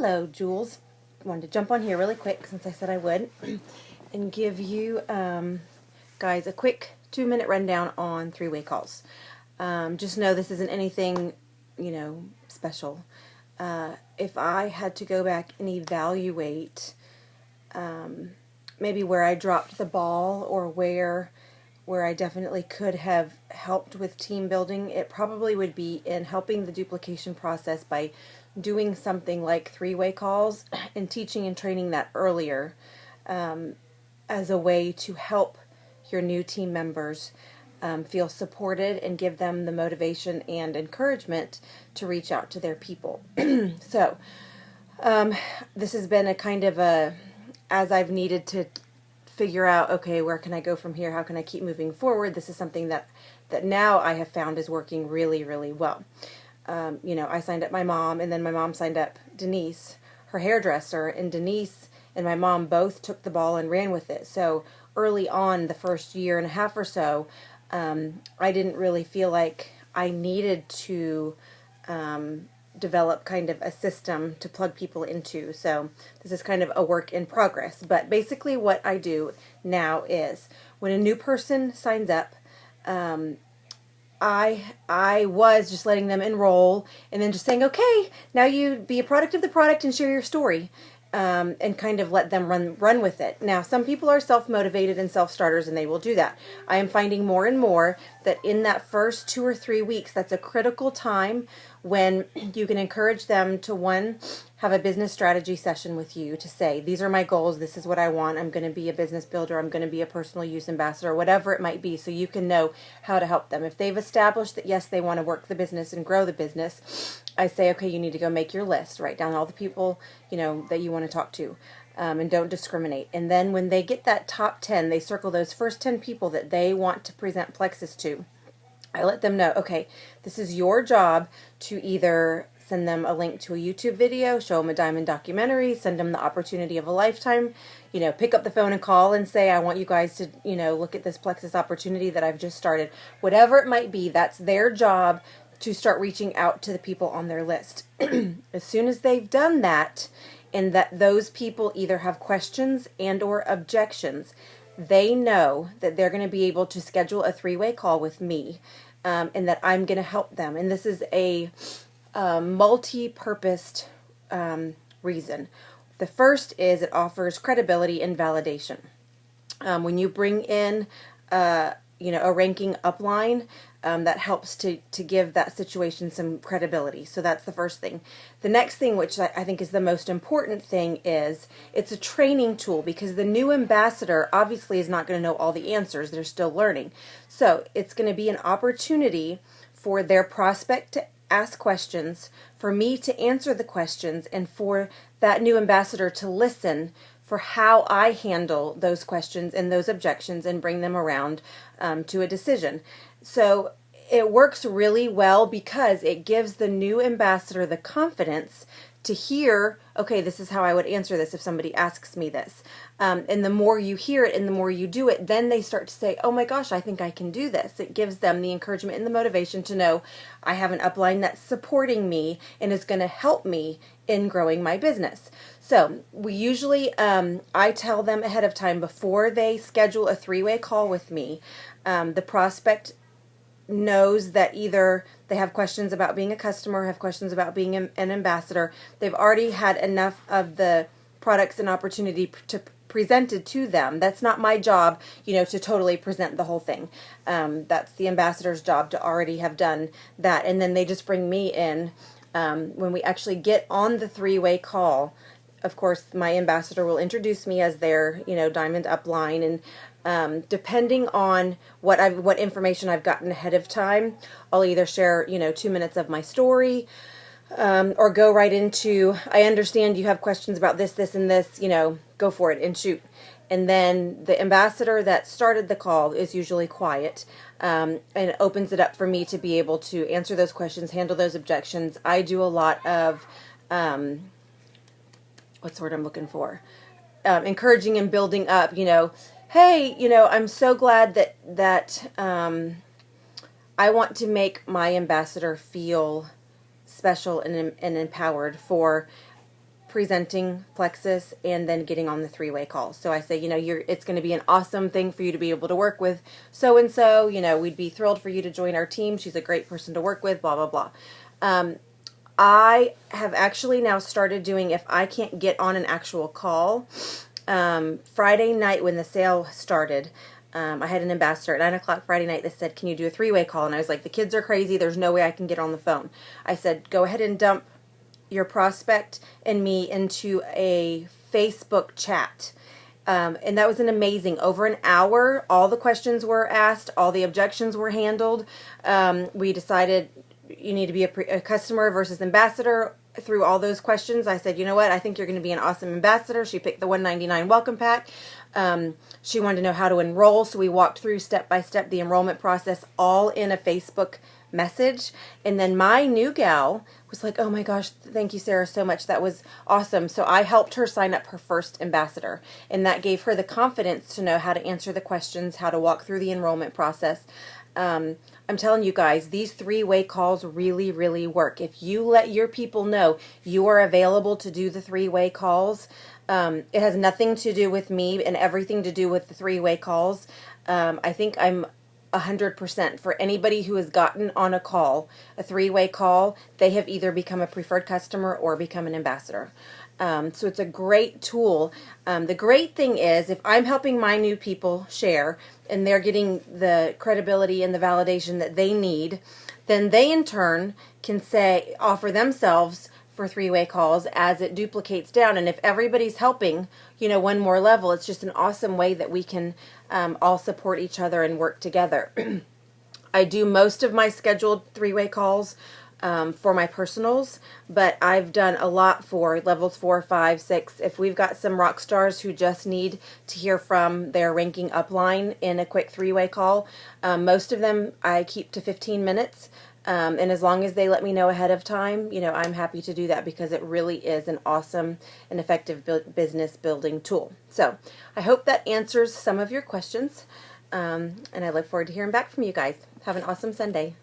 Hello, Jules. I wanted to jump on here really quick since I said I would and give you guys a quick 2-minute rundown on three-way calls. Just know this isn't anything, special. If I had to go back and evaluate maybe where I dropped the ball or where I definitely could have helped with team building, it probably would be in helping the duplication process by doing something like three-way calls and teaching and training that earlier as a way to help your new team members feel supported and give them the motivation and encouragement to reach out to their people. So this has been a kind of as I've needed to figure out, okay, where can I go from here? How can I keep moving forward? This is something that now I have found is working really, really well. I signed up my mom, and then my mom signed up Denise, her hairdresser, and Denise and my mom both took the ball and ran with it. So early on, the first year and a half or so, I didn't really feel like I needed to develop kind of a system to plug people into. So this is kind of a work in progress. But basically what I do now is when a new person signs up, I was just letting them enroll and then just saying, okay, now you be a product of the product and share your story. And kind of let them run with it. Now, some people are self-motivated and self-starters, and they will do that. I am finding more and more that in that first 2 or 3 weeks, that's a critical time when you can encourage them to, one, have a business strategy session with you to say, these are my goals, this is what I want, I'm going to be a business builder, I'm going to be a personal use ambassador, whatever it might be, so you can know how to help them. If they've established that, yes, they want to work the business and grow the business, I say, okay, you need to go make your list, write down all the people, that you want to talk to, and don't discriminate. And then when they get that top 10, they circle those first 10 people that they want to present Plexus to. I let them know, okay, this is your job to either send them a link to a YouTube video, show them a diamond documentary, send them the opportunity of a lifetime, pick up the phone and call and say, I want you guys to, look at this Plexus opportunity that I've just started. Whatever it might be, that's their job to start reaching out to the people on their list. As soon as they've done that, and that those people either have questions and or objections, they know that they're going to be able to schedule a three-way call with me, and that I'm going to help them. And this is a multi-purposed reason. The first is it offers credibility and validation. When you bring in a ranking upline, that helps to give that situation some credibility. So that's the first thing. The next thing, which I think is the most important thing, is it's a training tool, because the new ambassador obviously is not going to know all the answers. They're still learning. So it's going to be an opportunity for their prospect to ask questions, for me to answer the questions, and for that new ambassador to listen for how I handle those questions and those objections and bring them around to a decision. So it works really well because it gives the new ambassador the confidence to hear, okay, this is how I would answer this if somebody asks me this. And the more you hear it and the more you do it, then they start to say, oh my gosh, I think I can do this. It gives them the encouragement and the motivation to know I have an upline that's supporting me and is going to help me in growing my business. So we usually, I tell them ahead of time before they schedule a three-way call with me, the prospect knows that either they have questions about being a customer, have questions about being an ambassador. They've already had enough of the products and opportunity to presented to them. That's not my job, to totally present the whole thing. That's the ambassador's job to already have done that. And then they just bring me in when we actually get on the three-way call. Of course, my ambassador will introduce me as their, diamond upline, and depending on what information I've gotten ahead of time, I'll either share, 2 minutes of my story, or go right into, I understand you have questions about this, this, and this, go for it and shoot. And then the ambassador that started the call is usually quiet, and it opens it up for me to be able to answer those questions, handle those objections. I do a lot of, what's the word I'm looking for? Encouraging and building up, hey, I'm so glad that I want to make my ambassador feel special and empowered for presenting Plexus, and then getting on the three-way calls. So I say, it's going to be an awesome thing for you to be able to work with so and so. We'd be thrilled for you to join our team. She's a great person to work with. Blah blah blah. I have actually now started doing, if I can't get on an actual call, Friday night when the sale started, I had an ambassador at 9 o'clock Friday night that said, can you do a three-way call? And I was like, the kids are crazy. There's no way I can get on the phone. I said, go ahead and dump your prospect and me into a Facebook chat. And that was an amazing, over an hour, all the questions were asked, all the objections were handled. We decided you need to be a customer versus ambassador. Through all those questions, I said, you know what, I think you're going to be an awesome ambassador. She picked the $199 welcome pack. She wanted to know how to enroll, so we walked through step by step the enrollment process, all in a Facebook message. And then my new gal was like, oh my gosh, thank you, Sarah, so much. That was awesome. So I helped her sign up her first ambassador, and that gave her the confidence to know how to answer the questions, how to walk through the enrollment process. I'm telling you guys, these three-way calls really, really work. If you let your people know you are available to do the three-way calls, it has nothing to do with me and everything to do with the three-way calls. I think I'm 100% for anybody who has gotten on a call, a three-way call, they have either become a preferred customer or become an ambassador. So it's a great tool. The great thing is, if I'm helping my new people share and they're getting the credibility and the validation that they need, then they in turn can offer themselves for three-way calls as it duplicates down. And if everybody's helping, one more level, it's just an awesome way that we can all support each other and work together. I do most of my scheduled three-way calls for my personals, but I've done a lot for levels 4, 5, 6. If we've got some rock stars who just need to hear from their ranking upline in a quick three-way call, most of them I keep to 15 minutes. And as long as they let me know ahead of time, I'm happy to do that, because it really is an awesome and effective business building tool. So I hope that answers some of your questions, and I look forward to hearing back from you guys. Have an awesome Sunday.